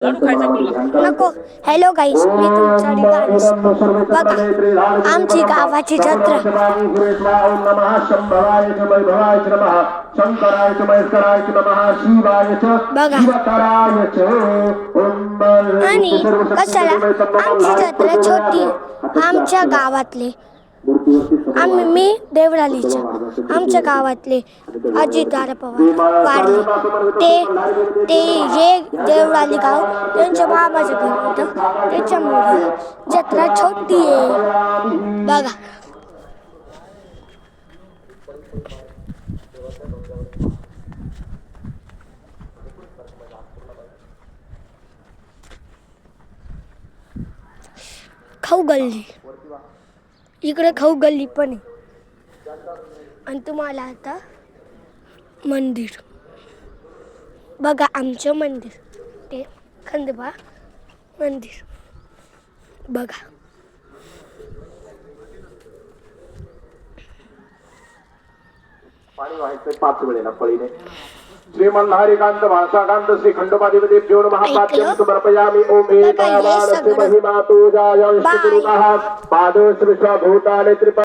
नको. हॅलो गाईस, मी तुमचा गाणेश. बघा आमची गावाची जत्रा. बघा आणि कशाला आमची जत्रा छोटी. आमच्या गावातले मी देवळालीच्या आमच्या गावातले अजितदादा पवार वारले. ते हे देवळाली गाव त्यांच्या मामाचं घर होतं, त्याच्यामुळे जत्रा छोटी आहे. बघा खाऊ गल्ली, इकडे खाऊ गल्ली पण आहे. आणि तुम्हाला आता मंदिर बघा, आमचं मंदिर ते खंडोबा मंदिर बघा. पाणी व्हायचं 5 वेळेला पळीने. श्रीमल्हारिकांत भाषाकांत श्री खंडोबाधिपतेभ्यो नमः. पाद्यं समर्पयामि. ओम एकावानस्य महिमा तुजाय विष्णुपुरुषः पादो श्री भूतानि